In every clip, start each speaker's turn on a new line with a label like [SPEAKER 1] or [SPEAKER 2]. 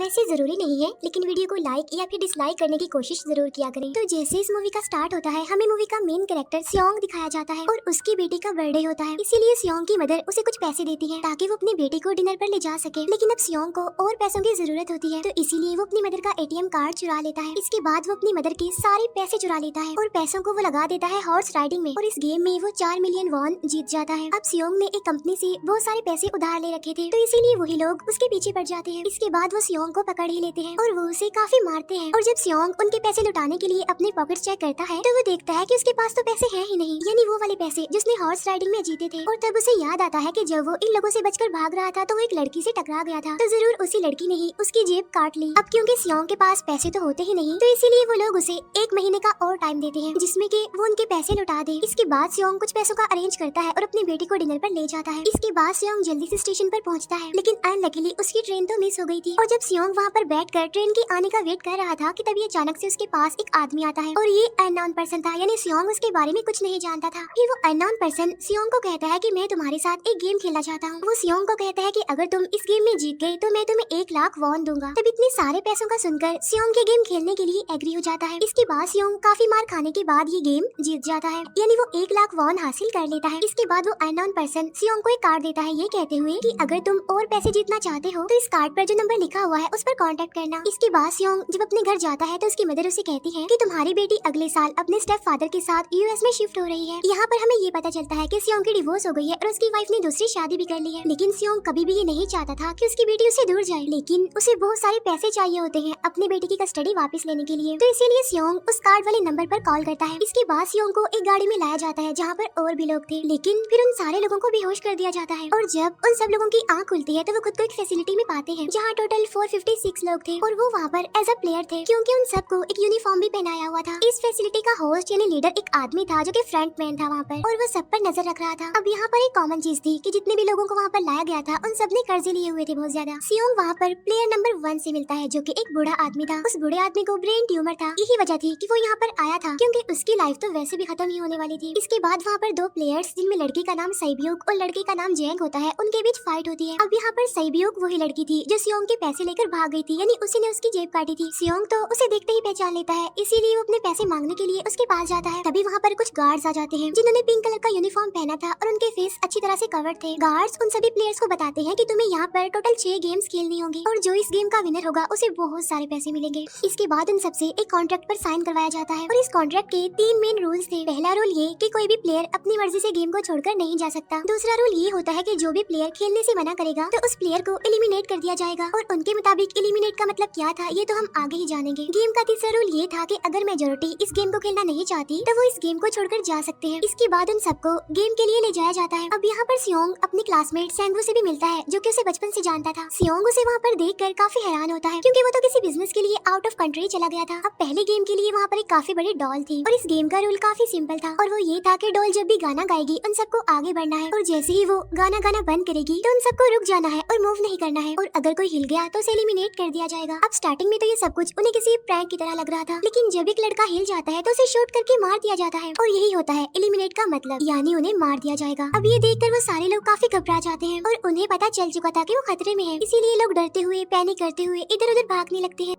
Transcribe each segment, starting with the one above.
[SPEAKER 1] वैसे जरूरी नहीं है, लेकिन वीडियो को लाइक या फिर डिसलाइक करने की कोशिश जरूर किया करें। तो जैसे इस मूवी का स्टार्ट होता है, हमें मूवी का मेन कैरेक्टर सियोंग दिखाया जाता है और उसकी बेटी का बर्थडे होता है। इसीलिए सियोंग की मदर उसे कुछ पैसे देती है ताकि वो अपनी बेटी को डिनर पर ले जा सके। लेकिन अब सियोंग को और पैसों की जरूरत होती है, तो इसीलिए वो अपनी मदर का एटीएम कार्ड चुरा लेता है। इसके बाद वो अपनी मदर के सारे पैसे चुरा लेता है और पैसों को वो लगा देता है हॉर्स राइडिंग में, और इस गेम में वो 4 मिलियन वॉन जीत जाता है। अब सियोंग ने एक कंपनी से बहुत सारे पैसे उधार ले रखे थे, तो इसीलिए वही लोग उसके पीछे पड़ जाते हैं। इसके बाद वो सियोंग को पकड़ ही लेते हैं और वो उसे काफी मारते हैं। और जब सियोंग उनके पैसे लुटाने के लिए अपने पॉकेट चेक करता है, तो वो देखता है कि उसके पास तो पैसे हैं ही नहीं, यानी वो वाले पैसे जिसने हॉर्स राइडिंग में जीते थे। और तब उसे याद आता है कि जब वो इन लोगों से बचकर भाग रहा था तो वो एक लड़की से टकरा गया था, तो जरूर उसी लड़की ने ही उसकी जेब काट ली। अब क्योंकि सियोंग के पास पैसे तो होते ही नहीं, तो इसीलिए वो लोग उसे 1 महीने का और टाइम देते हैं जिसमें कि वो उनके पैसे लुटा दे। इसके बाद सियोंग कुछ पैसों का अरेंज करता है और अपनी बेटी को डिनर पर ले जाता है। इसके बाद सियोंग जल्दी से स्टेशन पर पहुंचता है, लेकिन अनलकीली उसकी ट्रेन तो मिस हो गई थी। और जब सियोंग वहाँ पर बैठकर ट्रेन के आने का वेट कर रहा था कि तभी अचानक से उसके पास एक आदमी आता है, और ये अननोन पर्सन था, यानी सियोंग उसके बारे में कुछ नहीं जानता था। फिर वो अननोन पर्सन सियोंग को कहता है कि मैं तुम्हारे साथ एक गेम खेलना चाहता हूँ। वो सियोंग को कहता है कि अगर तुम इस गेम में जीत गए तो मैं तुम्हें 1 लाख वॉन दूंगा। तब इतने सारे पैसों का सुनकर सियोंग ये गेम खेलने के लिए एग्री हो जाता है। इसके बाद सियोंग काफी मार खाने के बाद ये गेम जीत जाता है, यानी वो 1 लाख वॉन हासिल कर लेता है। इसके बाद वो अननोन पर्सन सियोंग को एक कार्ड देता है, ये कहते हुए कि अगर तुम और पैसे जीतना चाहते हो तो इस कार्ड पर जो नंबर लिखा हुआ है उस पर कांटेक्ट करना। इसके बाद सियोंग जब अपने घर जाता है तो उसकी मदर उसे कहती है कि तुम्हारी बेटी अगले साल अपने स्टेप फादर के साथ यूएस में शिफ्ट हो रही है। यहाँ पर हमें ये पता चलता है कि सियोंग की डिवोर्स हो गई है और उसकी वाइफ ने दूसरी शादी भी कर ली है। लेकिन सियोंग कभी भी ये नहीं चाहता था कि उसकी बेटी उससे दूर जाए, लेकिन उसे बहुत सारे पैसे चाहिए होते हैं अपनी बेटी की कस्टडी वापस लेने के लिए, तो इसीलिए सियोंग उस कार्ड वाले नंबर पर कॉल करता है। इसके बाद सियोंग को एक गाड़ी में लाया जाता है जहाँ पर और भी लोग थे, लेकिन फिर उन सारे लोगों को बेहोश कर दिया जाता है। और जब उन सब लोगों की आंख खुलती है तो वो खुद को एक फैसिलिटी में पाते हैं जहाँ टोटल 456 लोग थे, और वो वहाँ पर एज अ प्लेयर थे क्योंकि उन सबको एक यूनिफॉर्म भी पहनाया हुआ था। इस फैसिलिटी का होस्ट यानी लीडर एक आदमी था जो कि फ्रंट मैन था वहाँ पर, और वो सब पर नजर रख रहा था। अब यहाँ पर एक कॉमन चीज थी कि जितने भी लोगों को वहाँ पर लाया गया था उन सब ने कर्जे लिए हुए थे बहुत ज्यादा। सियोंग वहाँ पर प्लेयर नंबर 1 से मिलता है जो कि एक बूढ़ा आदमी था। उस बूढ़े आदमी को ब्रेन ट्यूमर था, यही वजह थी कि वो यहाँ पर आया था क्योंकि उसकी लाइफ तो वैसे भी खत्म ही होने वाली थी। इसके बाद वहाँ पर 2 प्लेयर्स जिनमें लड़की का नाम सैब्यूक और लड़के का नाम जेंग होता है, उनके बीच फाइट होती है। अब यहाँ पर सैब्यूक वही लड़की थी जो सियोंग के पैसे लेकर भाग गई थी, यानी उसी ने उसकी जेब काटी थी। सियोंग तो उसे देखते ही पहचान लेता है, इसीलिए वो अपने पैसे मांगने के लिए उसके पास जाता है। तभी वहाँ पर कुछ गार्ड्स आ जाते हैं जिन्होंने पिंक कलर का यूनिफॉर्म पहना था और उनके फेस अच्छी तरह से कवर्ड थे। गार्ड्स उन सभी प्लेयर्स को बताते हैं कि तुम्हें यहाँ पर टोटल 6 गेम्स खेलनी होंगी और जो इस गेम का विनर होगा उसे बहुत सारे पैसे मिलेंगे। इसके बाद उन सबसे एक कॉन्ट्रैक्ट पर साइन करवाया जाता है, और इस कॉन्ट्रैक्ट के 3 मेन रूल्स थे। पहला रूल ये कि कोई भी प्लेयर अपनी मर्जी से गेम को छोड़कर नहीं जा सकता। दूसरा रूल ये होता है कि जो भी प्लेयर खेलने से मना करेगा तो उस प्लेयर को एलिमिनेट कर दिया जाएगा, और उनके मुताबिक एलिमिनेट का मतलब क्या था ये तो हम आगे ही जानेंगे। गेम का तीसरा रूल ये था कि अगर मेजोरिटी इस गेम को खेलना नहीं चाहती तो वो इस गेम को छोड़कर जा सकते हैं। इसके बाद उन सबको गेम के लिए ले जाया जाता है। अब यहाँ पर सियोंग अपनी क्लासमेट सेंगवू से भी मिलता है जो कि उसे बचपन से जानता था। सियोंग उसे वहाँ पर देखकर काफी हैरान होता है क्योंकि वो तो किसी बिजनेस के लिए आउट ऑफ कंट्री चला गया था। अब पहले गेम के लिए वहाँ पर एक काफी बड़ी डॉल थी, और इस गेम का रूल काफी सिंपल था, और वो ये था कि डॉल जब भी गाना गाएगी उन सबको आगे बढ़ना है, और जैसे ही वो गाना गाना बंद करेगी तो उन सबको रुक जाना है और मूव नहीं करना है, और अगर कोई हिल गया तो उसे एलिमिनेट कर दिया जाएगा। अब स्टार्टिंग में तो ये सब कुछ उन्हें किसी प्रैंक की तरह लग रहा था, लेकिन जब एक लड़का हिल जाता है तो उसे शूट करके मार दिया जाता है, और यही होता है एलिमिनेट का मतलब, यानी उन्हें मार दिया जाएगा। अब ये देखकर वो सारे लोग काफी घबरा जाते हैं, और उन्हें पता चल चुका था कि वो खतरे में है, इसीलिए लोग डरते हुए पैनिक करते हुए इधर उधर भागने लगते हैं।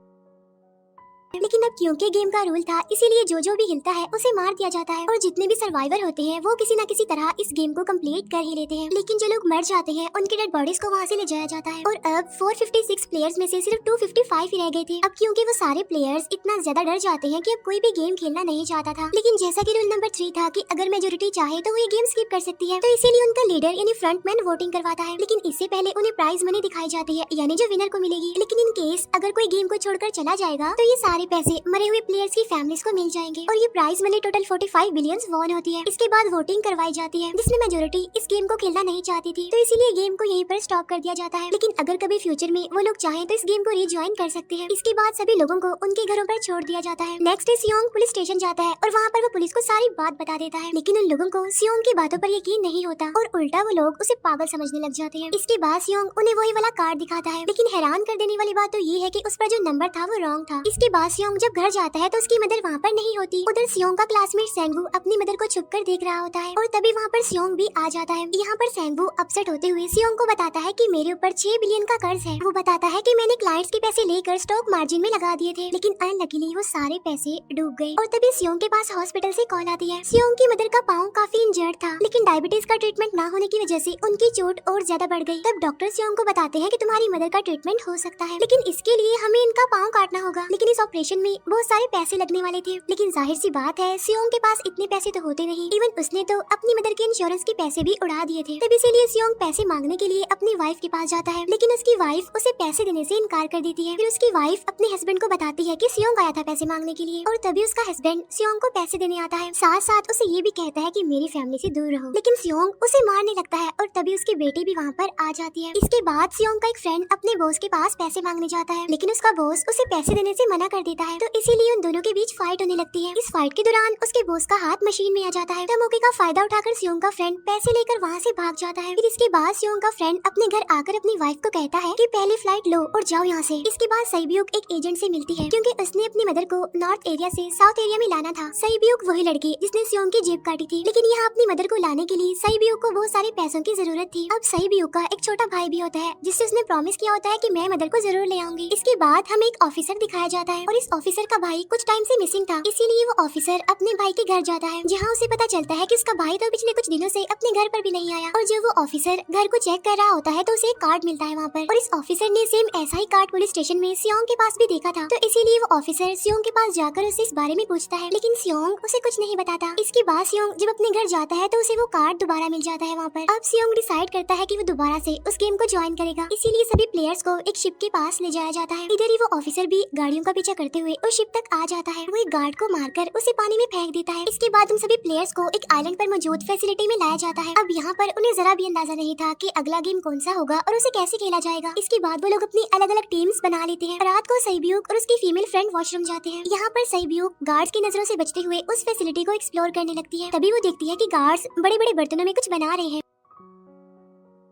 [SPEAKER 1] लेकिन अब क्योंकि गेम का रूल था इसीलिए जो भी हिलता है उसे मार दिया जाता है, और जितने भी सर्वाइवर होते हैं वो किसी न किसी तरह इस गेम को कंप्लीट कर ही लेते हैं। लेकिन जो लोग मर जाते हैं उनके डेड बॉडीज को वहाँ से ले जाया जाता है, और अब 456 प्लेयर्स में से सिर्फ 255 ही रह गए थे। अब क्योंकि वो सारे प्लेयर्स इतना ज्यादा डर जाते हैं कि अब कोई भी गेम खेलना नहीं चाहता था। लेकिन जैसा कि रूल नंबर 3 था कि अगर मेजोरिटी चाहे तो वो ये गेम स्किप कर सकती है, तो इसीलिए उनका लीडर यानी फ्रंटमैन वोटिंग करवाता है। लेकिन इससे पहले उन्हें प्राइज मनी दिखाई जाती है, यानी जो विनर को मिलेगी। लेकिन इन केस अगर कोई गेम को छोड़कर चला जाएगा तो ये सारे पैसे मरे हुए प्लेयर्स की फैमिलीज को मिल जाएंगे, और ये prize money total 45 billion won होती है। इसके बाद वोटिंग करवाई जाती है जिसमें मेजोरिटी इस गेम को खेलना नहीं चाहती थी, तो इसीलिए गेम को यहीं पर स्टॉप कर दिया जाता है। लेकिन अगर कभी फ्यूचर में वो लोग चाहें तो इस गेम को रिज्वाइन कर सकते हैं। इसके बाद सभी लोगों को उनके घरों पर छोड़ दिया जाता है। नेक्स्ट डे सियोंग पुलिस स्टेशन जाता है और वहाँ पर वो पुलिस को सारी बात बता देता है, लेकिन उन लोगों को सियोंग की बातों पर यकीन नहीं होता और उल्टा वो लोग उसे पागल समझने लग जाते हैं। इसके बाद सियोंग उन्हें वही वाला कार्ड दिखाता है, लेकिन हैरान कर देने वाली बात तो ये है कि उस पर जो नंबर था वो रॉन्ग था। इसके बाद बाद सियोंग जब घर जाता है तो उसकी मदर वहाँ पर नहीं होती। उधर सियोंग का क्लासमेट सेंगवू अपनी मदर को छुपकर देख रहा होता है और तभी वहाँ पर सियोंग भी आ जाता है। यहाँ पर सेंगवू अपसेट होते हुए सियोंग को बताता है कि मेरे ऊपर 6 बिलियन का कर्ज है। वो बताता है कि मैंने क्लाइंट्स के पैसे लेकर स्टॉक मार्जिन में लगा दिए थे, लेकिन अनलकीली वो सारे पैसे डूब गए। और तभी सियोंग के पास हॉस्पिटल से कॉल आती है। सियोंग की मदर का पाँव काफी इंजर्ड था, लेकिन डायबिटीज का ट्रीटमेंट न होने की वजह से उनकी चोट और ज्यादा बढ़ गई। तब डॉक्टर सियोंग को बताते हैं कि तुम्हारी मदर का ट्रीटमेंट हो सकता है, लेकिन इसके लिए हमें इनका पाँव काटना होगा। लेकिन इस ऑपरेशन में बहुत सारे पैसे लगने वाले थे, लेकिन जाहिर सी बात है सियोंग के पास इतने पैसे तो होते नहीं। इवन उसने तो अपनी मदर के इंश्योरेंस के पैसे भी उड़ा दिए थे। तब इसीलिए सियोंग पैसे मांगने के लिए अपनी वाइफ के पास जाता है, लेकिन उसकी वाइफ उसे पैसे देने से इनकार कर देती है। फिर उसकी वाइफ अपने हस्बैंड को बताती है कि सियोंग आया था पैसे मांगने के लिए, और तभी उसका हस्बैंड सियोंग को पैसे देने आता है। साथ साथ उसे ये भी कहता है कि मेरी फैमिली से दूर रहो। लेकिन सियोंग उसे मारने लगता है और तभी उसकी बेटी भी वहाँ पर आ जाती है। इसके बाद सियोंग का एक फ्रेंड अपने बॉस के पास पैसे मांगने जाता है, लेकिन उसका बॉस उसे पैसे देने से मना कर देता है। तो इसीलिए उन दोनों के बीच फाइट होने लगती है। इस फाइट के दौरान उसके बॉस का हाथ मशीन में आ जाता है। तो मौके का फायदा उठाकर सियोंग का फ्रेंड पैसे लेकर वहाँ से भाग जाता है। फिर इसके बाद सियोंग का फ्रेंड अपने घर आकर अपनी वाइफ को कहता है कि पहले फ्लाइट लो और जाओ यहाँ से। इसके बाद सईब्यूक एक एजेंट से मिलती है, क्योंकि उसने अपनी मदर को नॉर्थ एरिया से साउथ एरिया में लाना था। सईब्यूक वही लड़की जिसने सियोंग की जेब काटी थी, लेकिन यहाँ अपनी मदर को लाने के लिए सईब्यूक को बहुत सारे पैसों की जरूरत थी। अब सईब्यूक का एक छोटा भाई भी होता है, जिससे उसने प्रॉमिस किया होता है कि मैं मदर को जरूर ले आऊंगी। इसके बाद हमें एक ऑफिसर दिखाया जाता है, और इस ऑफिसर का भाई कुछ टाइम से मिसिंग था, इसीलिए वो ऑफिसर अपने भाई के घर जाता है, जहाँ उसे पता चलता है कि उसका भाई तो पिछले कुछ दिनों से अपने घर पर भी नहीं आया। और जब वो ऑफिसर घर को चेक कर रहा होता है तो उसे एक कार्ड मिलता है वहाँ पर, और इस ऑफिसर ने सेम ऐसा ही कार्ड पुलिस स्टेशन में सियोंग के पास भी देखा था। तो इसीलिए वो ऑफिसर सियोंग के पास जाकर उसे इस बारे में पूछता है, लेकिन सियोंग उसे कुछ नहीं बताता। इसके बाद सियोंग जब अपने घर जाता है तो उसे वो कार्ड दोबारा मिल जाता है वहाँ पर। अब सियोंग डिसाइड करता है कि वो दोबारा से उस गेम को ज्वाइन करेगा, इसीलिए सभी प्लेयर्स को एक शिप के पास ले जाया जाता है। इधर ही वो ऑफिसर भी गाड़ियों का पीछा करते हुए उस शिप तक आ जाता है। वो एक गार्ड को मारकर उसे पानी में फेंक देता है। इसके बाद उन सभी प्लेयर्स को एक आइलैंड पर मौजूद फैसिलिटी में लाया जाता है। अब यहाँ पर उन्हें जरा भी अंदाजा नहीं था कि अगला गेम कौन सा होगा और उसे कैसे खेला जाएगा। इसके बाद वो लोग अपनी अलग अलग टीम्स बना लेते हैं। रात को सईब्यूक और उसकी फीमेल फ्रेंड वॉशरूम जाते हैं। यहाँ पर सईब्यूक गार्ड्स की नजरों से बचते हुए उस फैसिलिटी को एक्सप्लोर करने लगती है। तभी वो देखती है कि गार्ड्स बड़े बड़े बर्तनों में कुछ बना रहे हैं,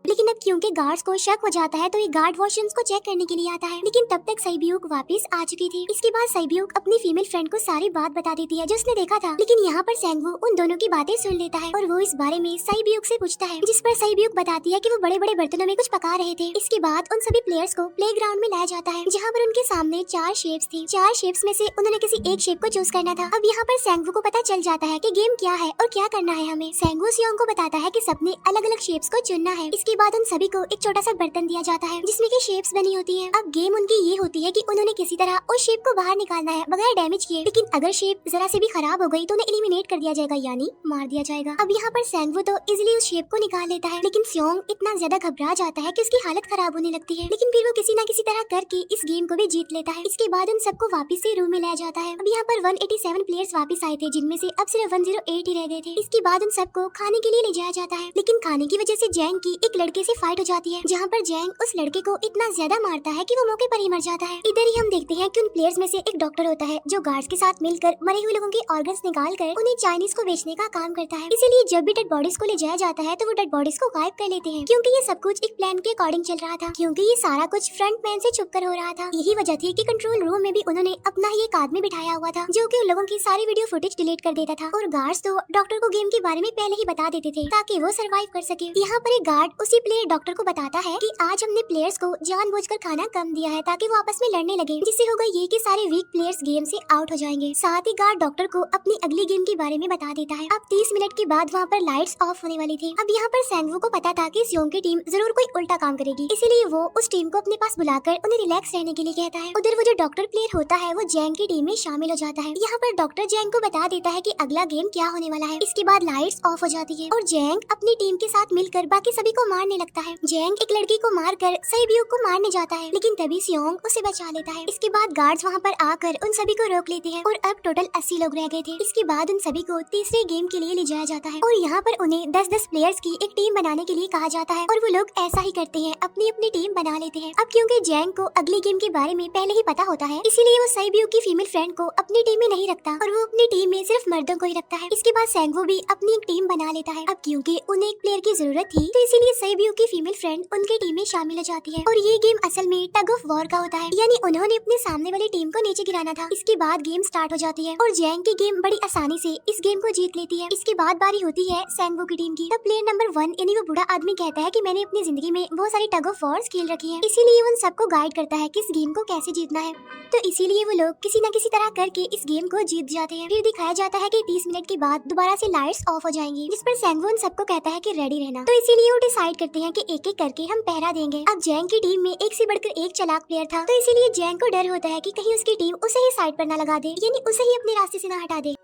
[SPEAKER 1] लेकिन अब क्योंकि गार्ड्स को शक हो जाता है तो ये गार्ड वॉशरूम्स को चेक करने के लिए आता है, लेकिन तब तक सईब्यूक वापस आ चुकी थी। इसके बाद सईब्यूक अपनी फीमेल फ्रेंड को सारी बात बता देती है जो उसने देखा था, लेकिन यहाँ पर सेंगवू उन दोनों की बातें सुन लेता है और वो इस बारे में सईब्यूक से पूछता है, जिस पर सईब्यूक बताती है कि वो बड़े बड़े बर्तनों में कुछ पका रहे थे। इसके बाद उन सभी प्लेयर्स को प्लेग्राउंड में लाया जाता है, जहाँ पर उनके सामने 4 शेप्स थी। 4 शेप्स में से उन्होंने किसी एक शेप को चूज करना था। अब यहाँ पर सेंगवू को पता चल जाता है कि गेम क्या है और क्या करना है हमें। सेंगवू सियोंग को बताता है कि सबने अलग अलग शेप्स को चुनना है। इसके बाद उन सभी को एक छोटा सा बर्तन दिया जाता है जिसमें की शेप्स बनी होती है। अब गेम उनकी ये होती है कि उन्होंने किसी तरह उस शेप को बाहर निकालना है बगैर डैमेज किए, लेकिन अगर शेप जरा से भी खराब हो गई तो उन्हें एलिमिनेट कर दिया जाएगा, यानी मार दिया जाएगा। अब यहाँ पर सेंगवू तो इजिली उस शेप को निकाल लेता है, लेकिन सियोंग इतना ज्यादा घबरा जाता है कि उसकी हालत खराब होने लगती है, लेकिन फिर वो किसी न किसी तरह करके इस गेम को भी जीत लेता है। इसके बाद उन सबको वापस से रूम में लाया जाता है। अब यहाँ पर 187 प्लेयर्स वापस आए थे, जिनमें से अब सिर्फ 108 ही रह गए थे। इसके बाद उन सबको खाने के लिए ले जाया जाता है, लेकिन खाने की वजह से जैंग की एक लड़के से फाइट हो जाती है, जहाँ पर जैंग उस लड़के को इतना ज्यादा मारता है कि वो मौके पर ही मर जाता है। इधर ही हम देखते हैं कि उन प्लेयर्स में से एक डॉक्टर होता है जो गार्ड्स के साथ मिलकर मरे हुए लोगों के ऑर्गन्स निकाल कर उन्हें चाइनीज को बेचने का काम करता है। इसीलिए जब भी डेड बॉडीज को ले जाया जाता है तो वो डेड बॉडीज को गायब कर लेते हैं, क्योंकि ये सब कुछ एक प्लान के अकॉर्डिंग चल रहा था, क्योंकि ये सारा कुछ फ्रंट मैन से छुपकर हो रहा था। यही वजह थी कि कंट्रोल रूम में भी उन्होंने अपना ही एक आदमी बिठाया हुआ था जो कि उन लोगों की सारी वीडियो फुटेज डिलीट कर देता था, और गार्ड्स तो डॉक्टर को गेम के बारे में पहले ही बता देते थे ताकि वो सर्वाइव कर सके। यहाँ पर एक गार्ड उसी प्लेयर डॉक्टर को बताता है कि आज हमने प्लेयर्स को जानबूझकर खाना कम दिया है ताकि वो आपस में लड़ने लगे, जिससे होगा ये कि सारे वीक प्लेयर्स गेम से आउट हो जाएंगे। साथ ही गार्ड डॉक्टर को अपनी अगली गेम के बारे में बता देता है। अब 30 मिनट के बाद वहाँ पर लाइट्स ऑफ होने वाली थी। अब यहाँ पर सेंगवू को पता था कि सियोंग की टीम जरूर कोई उल्टा काम करेगी, इसीलिए वो उस टीम को अपने पास बुलाकर उन्हें रिलैक्स रहने के लिए कहता है। उधर वो जो डॉक्टर प्लेयर होता है वो जैंग की टीम में शामिल हो जाता है। यहाँ पर डॉक्टर जैंग को बता देता है कि अगला गेम क्या होने वाला है। इसके बाद लाइट्स ऑफ हो जाती है और जैंग अपनी टीम के साथ मिलकर बाकी सभी को मारने लगता है। जैंग एक लड़की को मारकर सईब्यूक को मारने जाता है, लेकिन तभी सियोंग उसे बचा लेता है। इसके बाद गार्ड्स वहाँ पर आकर उन सभी को रोक लेते हैं और अब टोटल 80 लोग रह गए थे। इसके बाद उन सभी को तीसरे गेम के लिए ले जाया जाता है और यहाँ पर उन्हें 10-10 प्लेयर्स की एक टीम बनाने के लिए कहा जाता है, और वो लोग ऐसा ही करते हैं, अपनी अपनी टीम बना लेते हैं। अब क्योंकि जैंग को अगली गेम के बारे में पहले ही पता होता है, इसीलिए वो सईब्यूक की फीमेल फ्रेंड को अपनी टीम में नहीं रखता और वो अपनी टीम में सिर्फ मर्दों को ही रखता है। इसके बाद सेंगवू भी अपनी एक टीम बना लेता है। अब क्योंकि उन्हें एक प्लेयर की जरूरत थी तो इसीलिए सईब्यूक की फीमेल फ्रेंड उनकी टीम में शामिल हो जाती है और ये गेम असल में टग ऑफ वॉर का होता है, यानी उन्होंने अपने सामने वाली टीम को नीचे गिराना था। इसके बाद गेम स्टार्ट हो जाती है और जैंग की गेम बड़ी आसानी से इस गेम को जीत लेती है। इसके बाद बारी होती है सैंगवू की टीम की। तब प्लेयर नंबर 1 यानी वो बूढ़ा आदमी कहता है कि मैंने अपनी जिंदगी में बहुत सारी टग ऑफ वॉर्स खेल रखी है, इसीलिए उन सबको गाइड करता है कि इस गेम को कैसे जीतना है। तो इसीलिए वो लोग किसी न किसी तरह करके इस गेम को जीत जाते हैं। फिर दिखाया जाता है कि 30 मिनट के बाद दोबारा से लाइट्स ऑफ हो जाएंगी, जिस पर सैंगवू उन सबको कहता है कि रेडी रहना। तो इसीलिए वो डिसाइड करते हैं कि एक एक करके हम पहरा देंगे। अब जैंग की टीम में एक से बढ़कर एक चालाक प्लेयर था, तो इसीलिए जैंग को डर होता है कि कहीं उसकी टीम उसे ही साइड पर न लगा दे, यानी उसे ही अपने रास्ते से न हटा दे।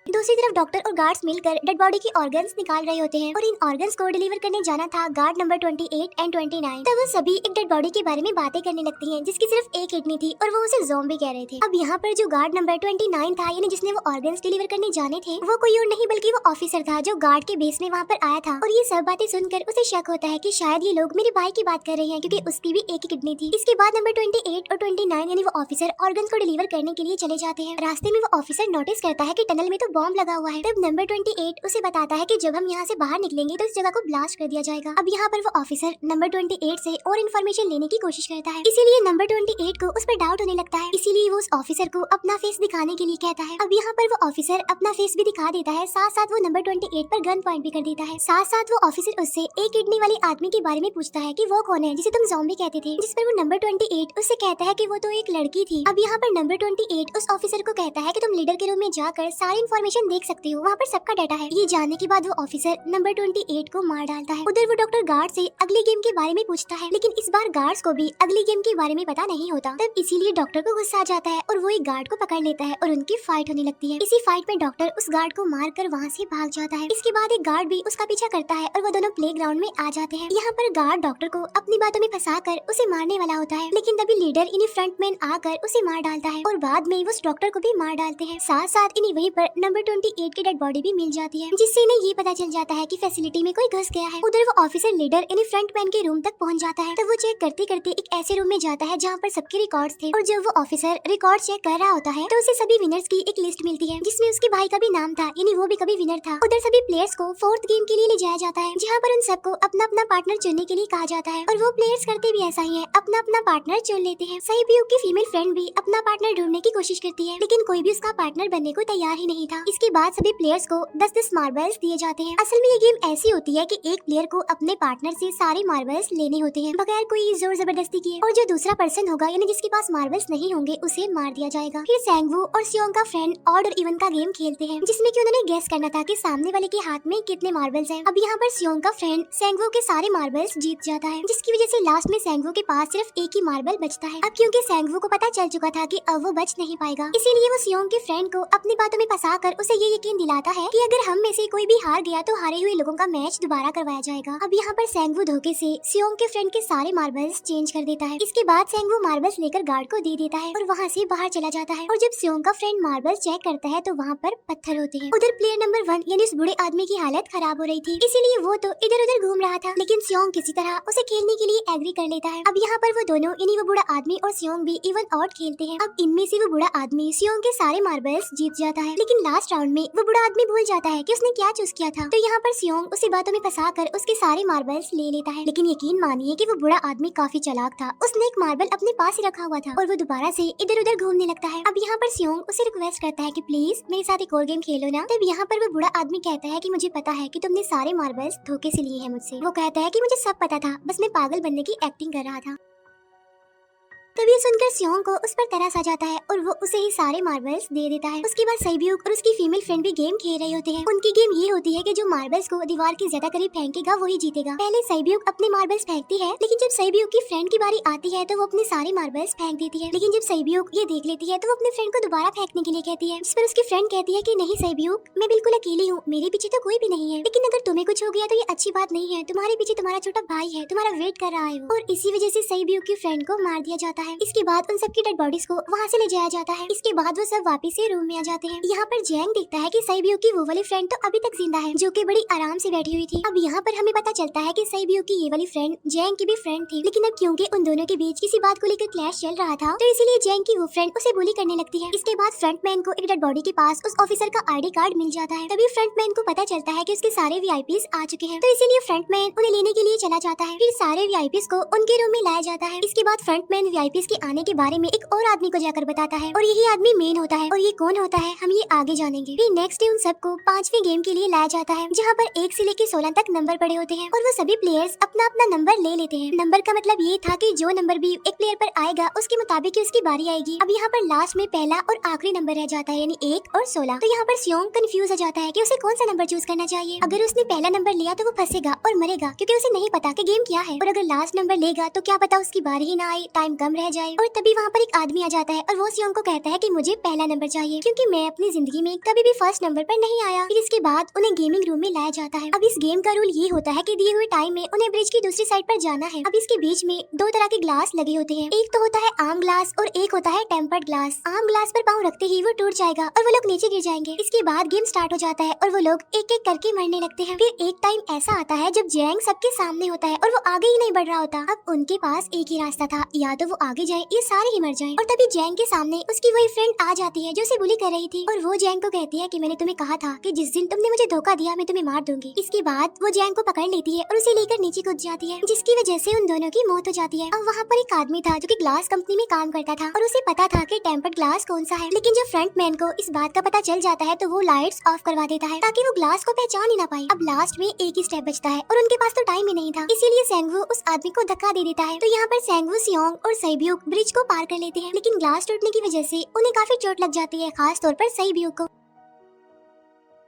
[SPEAKER 1] दूसरी तरफ डॉक्टर और गार्ड्स मिलकर डेड बॉडी की ऑर्गन्स निकाल रहे होते हैं और इन ऑर्गन्स को डिलीवर करने जाना था गार्ड नंबर 28 एंड 29। तब वो सभी एक डेड बॉडी के बारे में बातें करने लगती हैं, जिसकी सिर्फ एक किडनी थी और वो उसे ज़ॉम्बी कह रहे थे। अब यहाँ पर जो गार्ड नंबर 29 था, यानी जिसने वो ऑर्गन्स डिलीवर करने जाने थे, वो कोई और नहीं बल्कि वो ऑफिसर था जो गार्ड के बेस में वहाँ पर आया था। और ये सब बातें सुनकर उसे शक होता है कि शायद ये लोग मेरे भाई की बात कर रहे हैं, क्योंकि उसकी भी एक ही किडनी थी। इसके बाद नंबर 28 और 29 यानी वो ऑफिसर ऑर्गन्स को डिलीवर करने के लिए चले जाते हैं। रास्ते में वो ऑफिसर नोटिस करता है कि टनल में तो बॉम्ब लगा हुआ है। तब नंबर 28 उसे बताता है कि जब हम यहाँ से बाहर निकलेंगे तो इस जगह को ब्लास्ट कर दिया जाएगा। अब यहाँ पर वो ऑफिसर नंबर 28 से और इन्फॉर्मेशन लेने की कोशिश करता है, इसीलिए नंबर 28 को उस पर डाउट होने लगता है, इसीलिए वो उस ऑफिसर को अपना फेस दिखाने के लिए कहता है। अब यहाँ पर वो ऑफिसर अपना फेस भी दिखा देता है, साथ साथ वो नंबर 28 पर गन पॉइंट भी कर देता है। साथ साथ वो ऑफिसर उससे एक किडनी वाले आदमी के बारे में पूछता है कि वो कौन है जिसे तुम ज़ॉम्बी कहते थे, जिस पर वो नंबर 28 उससे कहता है कि वो तो एक लड़की थी। अब यहाँ पर नंबर 28 उस ऑफिसर को कहता है कि तुम लीडर के रूम में जाकर सारी इन्फॉर्मेशन देख सकते हो, वहाँ पर सबका डाटा है। ये जानने के बाद वो ऑफिसर नंबर 28 को मार डालता है। उधर वो डॉक्टर गार्ड से अगली गेम के बारे में पूछता है, लेकिन इस बार गार्ड्स को भी अगली गेम के बारे में पता नहीं होता। तब इसीलिए डॉक्टर को गुस्सा आ जाता है और वो एक गार्ड को पकड़ लेता है और उनकी फाइट होने लगती है। इसी फाइट में डॉक्टर उस गार्ड को मार कर वहाँ से भाग जाता है। इसके बाद एक गार्ड भी उसका पीछा करता है और वो दोनों प्लेग्राउंड में आ जाते हैं। यहाँ पर गार्ड डॉक्टर को अपनी बातों में फंसा कर उसे मारने वाला होता है, लेकिन तभी लीडर इन्हीं फ्रंटमैन आकर उसे मार डालता है और बाद में उस डॉक्टर को भी मार डालते हैं। साथ साथ इन्हीं वहीं पर नंबर 28 की डेड बॉडी भी मिल जाती है, जिससे इन्हें ये पता चल जाता है कि फैसिलिटी में कोई घुस गया है। उधर वो ऑफिसर लीडर इन्हीं फ्रंटमैन के रूम तक पहुंच जाता है। तब वो चेक करते करते एक ऐसे रूम में जाता है जहाँ पर सबके रिकॉर्ड्स थे, और जब वो ऑफिसर रिकॉर्ड चेक कर रहा होता है तो उसे सभी विनर्स की एक लिस्ट मिलती है, जिसमें उसके भाई का भी नाम था, यानी वो भी कभी विनर था। उधर सभी प्लेयर्स को 4th गेम के लिए ले जाया जाता है, जहाँ पर उन सबको अपना अपना पार्टनर चुनने के लिए कहा जाता है, और वो प्लेयर्स करते भी ऐसा ही है, अपना अपना पार्टनर चुन लेते हैं। सईब्यूक की फीमेल फ्रेंड भी अपना पार्टनर ढूंढने की कोशिश करती है, लेकिन कोई भी उसका पार्टनर बनने को तैयार ही नहीं था। इसके बाद सभी प्लेयर्स को 10-10 मार्बल्स दिए जाते हैं। असल में ये गेम ऐसी होती है कि एक प्लेयर को अपने पार्टनर से सारे मार्बल्स लेने होते हैं बगैर कोई जोर जबरदस्ती किए, और जो दूसरा पर्सन होगा यानी जिसके पास मार्बल्स नहीं होंगे उसे मार दिया जाएगा। फिर सैंगवू और सियोंग का फ्रेंड ऑड और इवन का गेम खेलते हैं, जिसमें कि उन्होंने गेस करना था कि सामने वाले के हाथ में कितने मार्बल्स हैं। अब यहाँ पर सियोंग का फ्रेंड सैंगवू के सारे मार्बल्स जीत जाता है, जिसकी वजह से लास्ट में सैंगवू के पास सिर्फ एक ही मार्बल बचता है। अब क्योंकि सैंगवू को पता चल चुका था कि अब वो बच नहीं पाएगा, इसीलिए वो सियोंग के फ्रेंड को अपनी बातों में फंसा कर उसे ये यकीन दिलाता है कि अगर हम में से कोई भी हार गया तो हारे हुए लोगों का मैच दोबारा करवाया जाएगा। अब यहाँ पर सैंगवू धोखे से सियोंग के फ्रेंड के सारे मार्बल्स चेंज कर देता है। इसके बाद सैंगवू मार्बल्स लेकर गार्ड को दे देता है और वहाँ से बाहर चला जाता है, और जब सियोंग का फ्रेंड मार्बल्स चेक करता है तो वहाँ पर पत्थर होते हैं। उधर प्लेयर नंबर 1 यानी उस बूढ़े आदमी की हालत खराब हो रही थी, इसीलिए वो तो इधर उधर घूम रहा था, लेकिन सियोंग किसी तरह उसे खेलने के लिए एग्री कर लेता है। अब यहाँ पर वो दोनों यानी वो बूढ़ा आदमी और सियोंग भी इवन आउट खेलते हैं। अब इनमें से वो बूढ़ा आदमी सियोंग के सारे मार्बल्स जीत जाता है, लेकिन लास्ट राउंड में वो बूढ़ा आदमी भूल जाता है कि उसने क्या चूज किया था। तो यहाँ पर सियोंग उसे बातों में फंसा कर उसके सारे मार्बल्स ले लेता है, लेकिन यकीन मानिए कि वो बूढ़ा आदमी काफी चालाक था। उसने एक मार्बल अपने पास ही रखा हुआ था और वो दोबारा से इधर उधर घूमने लगता है। अब यहाँ पर सियोंग उसे रिक्वेस्ट करता है कि प्लीज मेरे साथ एक और गेम खेलो ना। तब यहाँ पर वो बूढ़ा आदमी कहता है कि मुझे पता है कि तुमने सारे मार्बल्स धोखे से लिए हैं मुझसे। वो कहता है कि मुझे सब पता था, बस मैं पागल बनने की एक्टिंग कर रहा था। तभी सुनकर सियोंग को उस पर तरस आ जाता है और वो उसे ही सारे मार्बल्स दे देता है। उसके बाद सईब्यूक और उसकी फीमेल फ्रेंड भी गेम खेल रहे होते हैं। उनकी गेम ये होती है कि जो मार्बल्स को दीवार के ज्यादा करीब फेंकेगा वही जीतेगा। पहले सईब्यूक अपने मार्बल्स फेंकती है, लेकिन जब सईब्यूक की फ्रेंड की बारी आती है तो वो अपने सारे मार्बल्स फेंक देती है। लेकिन जब सईब्यूक ये देख लेती है तो वो अपने फ्रेंड को दोबारा फेंकने के लिए कहती है, जिस पर उसकी फ्रेंड कहती है कि नहीं सईब्यूक, मैं बिल्कुल अकेली हूँ, मेरे पीछे तो कोई भी नहीं है, लेकिन अगर तुम्हें कुछ हो गया तो ये अच्छी बात नहीं है, तुम्हारे पीछे तुम्हारा छोटा भाई है, तुम्हारा वेट कर रहा है वो। और इसी वजह से सईब्यूक की फ्रेंड को मार दिया जाता है। इसके बाद उन सबकी डेड बॉडीज को वहाँ से ले जाया जाता है। इसके बाद वो सब वापस से रूम में आ जाते हैं। यहाँ पर जैंग देखता है कि साइबियो की वो वाली फ्रेंड तो अभी तक जिंदा है, जो कि बड़ी आराम से बैठी हुई थी। अब यहाँ पर हमें पता चलता है कि साइबियो की ये वाली फ्रेंड जैंग की भी फ्रेंड थी, लेकिन अब क्योंकि उन दोनों के बीच किसी बात को लेकर क्लैश चल रहा था, तो इसीलिए जैंग की वो फ्रेंड उसे बुली करने लगती है। इसके बाद फ्रंटमैन को एक डेड बॉडी के पास उस ऑफिसर का आईडी कार्ड मिल जाता है। तभी फ्रंटमैन को पता चलता है कि उसके सारे वीआईपीज आ चुके हैं, तो इसीलिए फ्रंटमैन उन्हें लेने के लिए चला जाता है। फिर सारे वीआईपीज को उनके रूम में लाया जाता है। इसके बाद फ्रंटमैन वीआईपीज के आने के बारे में एक और आदमी को जाकर बताता है, और यही आदमी मेन होता है। और ये कौन होता है हम ये आगे जानेंगे। फिर नेक्स्ट डे उन सबको 5वें गेम के लिए लाया जाता है, जहाँ पर 1 से लेकर 16 तक नंबर पड़े होते हैं, और वो सभी प्लेयर्स अपना अपना नंबर ले लेते हैं। नंबर का मतलब ये था कि जो नंबर भी एक प्लेयर पर आएगा उसके मुताबिक उसकी बारी आएगी। अब यहाँ पर लास्ट में पहला और आखिरी नंबर रह जाता है, यानी 1 और 16। तो यहाँ पर सियोंग कंफ्यूज हो जाता है कि उसे कौन सा नंबर चूज करना चाहिए। अगर उसने पहला नंबर लिया तो वो फंसेगा और मरेगा, क्योंकि उसे नहीं पता कि गेम क्या है। और अगर लास्ट नंबर लेगा तो क्या पता उसकी बारी ही ना आए, टाइम कम रह जाए। और तभी वहाँ पर एक आदमी आ जाता है और वो सियोंग को कहता है कि मुझे पहला नंबर चाहिए, क्योंकि मैं अपनी जिंदगी में कभी भी फर्स्ट नंबर पर नहीं आया। फिर इसके बाद उन्हें गेमिंग रूम में लाया जाता है। अब इस गेम का रूल ये होता है कि दिए हुए टाइम में उन्हें ब्रिज की दूसरी साइड पर जाना है। अब इसके बीच में 2 तरह के ग्लास लगे होते हैं, एक तो होता है आम ग्लास और एक होता है टेम्पर्ड ग्लास। आम ग्लास पर पाँव रखते ही वो टूट जाएगा और वो लोग नीचे गिर जाएंगे। इसके बाद गेम स्टार्ट हो जाता है और वो लोग एक एक करके मरने लगते हैं। फिर एक टाइम ऐसा आता है जब जैंग सबके सामने होता है और वो आगे ही नहीं बढ़ रहा होता। अब उनके पास एक ही रास्ता था, या तो वो आगे जाए या सारे ही मर जाएं। और तभी जैंग के सामने उसकी वही फ्रेंड आ जाती है जो उसे बुली कर रही थी, और वो जैंग को कहती है कि मैंने तुम्हें कहा था कि जिस दिन तुमने मुझे धोखा दिया मैं तुम्हें मार दूंगी। इसके बाद वो जैंग को पकड़ लेती है और उसे लेकर नीचे कूद जाती है, जिसकी वजह से उन दोनों की मौत हो जाती है। अब वहाँ पर एक आदमी था जो कि ग्लास कंपनी में काम करता था, और उसे पता था कि टेम्पर्ड ग्लास कौन सा है। लेकिन जब फ्रंटमैन को इस बात का पता चल जाता है तो वो लाइट्स ऑफ करवा देता है ताकि वो ग्लास को पहचान ही ना पाए। अब लास्ट में एक ही स्टेप बचता है और उनके पास तो टाइम ही नहीं था, इसीलिए सेंगवू उस आदमी को धक्का दे देता है। तो यहाँ पर सेंगवू, सियोंग और साइबियोक ब्रिज को पार कर लेते हैं, लेकिन ग्लास टूटने की वजह से उन्हें काफी चोट लग जाती है, खास तौर पर साइबियोक को।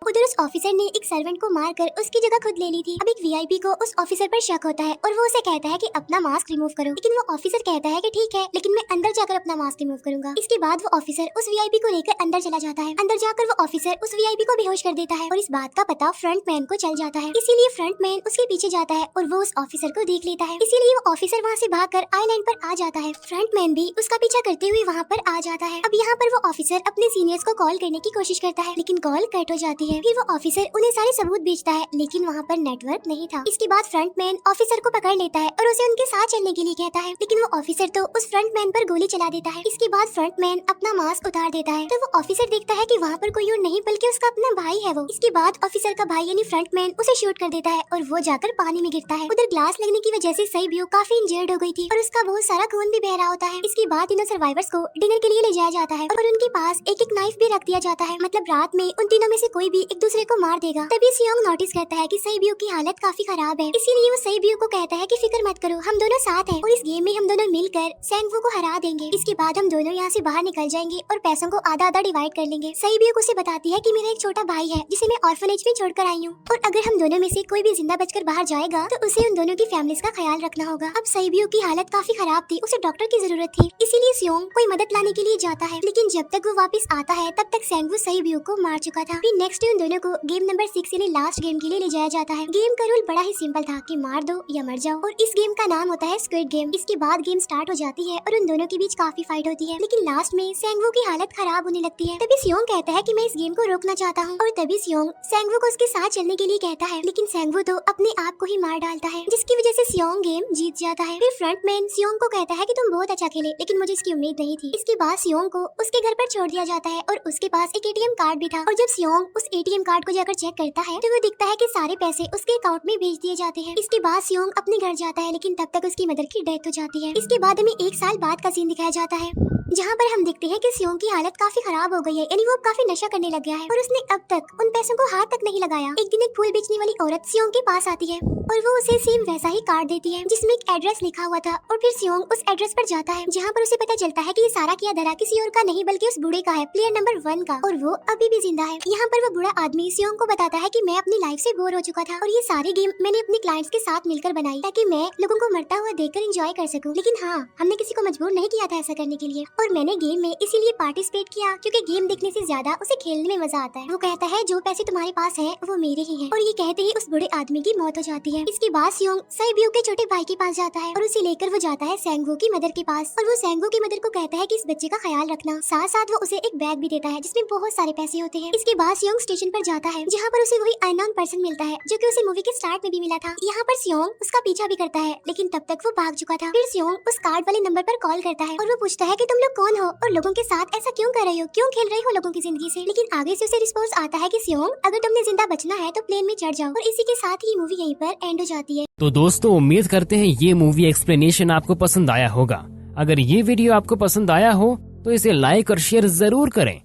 [SPEAKER 1] उधर उस ऑफिसर ने एक सर्वेंट को मारकर उसकी जगह खुद ले ली थी। अब एक वीआईपी को उस ऑफिसर पर शक होता है और वो उसे कहता है कि अपना मास्क रिमूव करो, लेकिन वो ऑफिसर कहता है कि ठीक है, लेकिन मैं अंदर जाकर अपना मास्क रिमूव करूंगा। इसके बाद वो ऑफिसर उस वीआईपी को लेकर अंदर चला जाता है। अंदर जाकर वो ऑफिसर उस वीआईपी को बेहोश कर देता है, और इस बात का पता फ्रंटमैन को चल जाता है, इसीलिए फ्रंटमैन उसके पीछे जाता है और वो उस ऑफिसर को देख लेता है। इसीलिए वो ऑफिसर वहाँ से भागकर आइलैंड पर आ जाता है। फ्रंटमैन भी उसका पीछा करते हुए वहाँ पर आ जाता है। अब यहाँ पर वो ऑफिसर अपने सीनियर्स को कॉल करने की कोशिश करता है, लेकिन कॉल कट हो जाती है। फिर वो ऑफिसर उन्हें सारे सबूत भेजता है, लेकिन वहाँ पर नेटवर्क नहीं था। इसके बाद फ्रंटमैन ऑफिसर को पकड़ लेता है और उसे उनके साथ चलने के लिए कहता है, लेकिन वो ऑफिसर तो उस फ्रंटमैन पर गोली चला देता है। इसके बाद फ्रंटमैन अपना मास्क उतार देता है, तो वो ऑफिसर देखता है कि वहाँ पर कोई और नहीं बल्कि उसका अपना भाई है वो। इसके बाद ऑफिसर का भाई यानी फ्रंटमैन उसे शूट कर देता है और वो जाकर पानी में गिरता है। उधर ग्लास लगने की वजह से साइबियो काफी इंजर्ड हो गई थी और उसका बहुत सारा खून भी बह रहा होता है। इसके बाद इन सर्वाइवर्स को डिनर के लिए ले जाया जाता है और उनके पास एक एक नाइफ भी रख दिया जाता है, मतलब रात में उन तीनों में से कोई भी एक दूसरे को मार देगा। तभी सियोंग नोटिस करता है कि साइबियो की हालत काफी खराब है, इसीलिए वो साइबियो को कहता है कि फिक्र मत करो, हम दोनों साथ हैं और इस गेम में हम दोनों मिलकर सेंगवू को हरा देंगे। इसके बाद हम दोनों यहाँ से बाहर निकल जाएंगे और पैसों को आधा आधा डिवाइड कर लेंगे। साइबियो उसे बताती है कि मेरा एक छोटा भाई है जिसे मैं ऑर्फनेज में छोड़कर आई हूँ, और अगर हम दोनों में से कोई भी जिंदा बचकर बाहर जाएगा तो उसे उन दोनों की फैमिलीज का ख्याल रखना होगा। अब साइबियो की हालत काफी खराब थी, उसे डॉक्टर की जरूरत थी, इसीलिए सियोंग कोई मदद लाने के लिए जाता है, लेकिन जब तक वो वापस आता है तब तक सेंगवू साइबियो को मार चुका था। फिर नेक्स्ट डे उन दोनों को गेम नंबर 6 यानी लास्ट गेम के लिए ले जाया जाता है। गेम का रूल बड़ा ही सिंपल था कि मार दो या मर जाओ, और इस गेम का नाम होता है स्क्विड गेम। इसके बाद गेम स्टार्ट हो जाती है और उन दोनों के बीच काफी फाइट होती है, लेकिन लास्ट में सेंगवू की हालत खराब होने लगती है। तभी सियोंग कहता है कि मैं इस गेम को रोकना चाहता हूँ, और तभी सियोंग सेंगवू को उसके साथ चलने के लिए कहता है, लेकिन सेंगवू तो अपने आप को ही मार डालता है, जिसकी वजह से सियोंग गेम जीत जाता है। फिर फ्रंटमैन सियोंग को कहता है कि तुम बहुत अच्छा खेले, लेकिन मुझे इसकी उम्मीद नहीं थी। इसके बाद सियोंग को उसके घर पर छोड़ दिया जाता है और उसके पास एक एटीएम कार्ड भी था, और जब सियोंग उस एटीएम कार्ड को जाकर चेक करता है तो वो दिखता है कि सारे पैसे उसके अकाउंट में भेज दिए जाते हैं। इसके बाद सियोंग अपने घर जाता है, लेकिन तब तक उसकी मदर की डेथ हो जाती है। इसके बाद हमें 1 साल बाद का सीन दिखाया जाता है, जहाँ पर हम देखते हैं कि सियोंग की हालत काफी खराब हो गई है, यानी वो काफी नशा करने लग गया है और उसने अब तक उन पैसों को हाथ तक नहीं लगाया। एक दिन एक फूल बेचने वाली औरत सियोंग के पास आती है और वो उसे सेम वैसा ही कार्ड देती है जिसमें एक एड्रेस लिखा हुआ था, और फिर सियोंग उस एड्रेस पर जाता है, जहाँ पर उसे पता चलता है कि ये सारा किया धरा किसी और का नहीं बल्कि उस बूढ़े का है, प्लेयर नंबर 1 का, और वो अभी भी जिंदा है। यहाँ पर वो बूढ़ा आदमी सियोंग को बताता है कि मैं अपनी लाइफ से बोर हो चुका था और ये सारे गेम मैंने अपने क्लाइंट्स के साथ मिलकर बनाई ताकि मैं लोगों को मरता हुआ देखकर एंजॉय कर सकूं, लेकिन हाँ, हमने किसी को मजबूर नहीं किया था ऐसा करने के लिए, और मैंने गेम में इसीलिए पार्टिसिपेट किया क्योंकि गेम देखने से ज्यादा उसे खेलने में मजा आता है। वो कहता है जो पैसे तुम्हारे पास है वो मेरे ही हैं, और ये कहते ही उस बूढ़े आदमी की मौत हो जाती है। है। इसके बाद सियोंग साइब्यू के छोटे भाई के पास जाता है और उसे लेकर वो जाता है सेंगवू की मदर के पास और वो सेंगवू की मदर को कहता है कि इस बच्चे का ख्याल रखना। साथ साथ वो उसे एक बैग भी देता है जिसमें बहुत सारे पैसे होते हैं। इसके बाद सियोंग स्टेशन पर जाता है जहाँ पर उसे वही अननोन पर्सन मिलता है जो कि उसे मूवी के स्टार्ट में भी मिला था। यहाँ पर सियोंग उसका पीछा भी करता है लेकिन तब तक वो भाग चुका था। फिर सियोंग उस कार्ड वाले नंबर पर कॉल करता है और वो पूछता है कि तुम लोग कौन हो और लोगों के साथ ऐसा क्यों कर रहे हो, क्यों खेल रहे हो लोगों की जिंदगी से। लेकिन आगे से उसे रिस्पॉन्स आता है कि सियोंग अगर तुमने जिंदा बचना है तो प्लेन में चढ़ जाओ। और इसी के साथ ही मूवी यहीं पर एंड हो जाती है।
[SPEAKER 2] तो दोस्तों उम्मीद करते हैं ये मूवी एक्सप्लेनेशन आपको पसंद आया होगा। अगर ये वीडियो आपको पसंद आया हो तो इसे लाइक और शेयर जरूर करें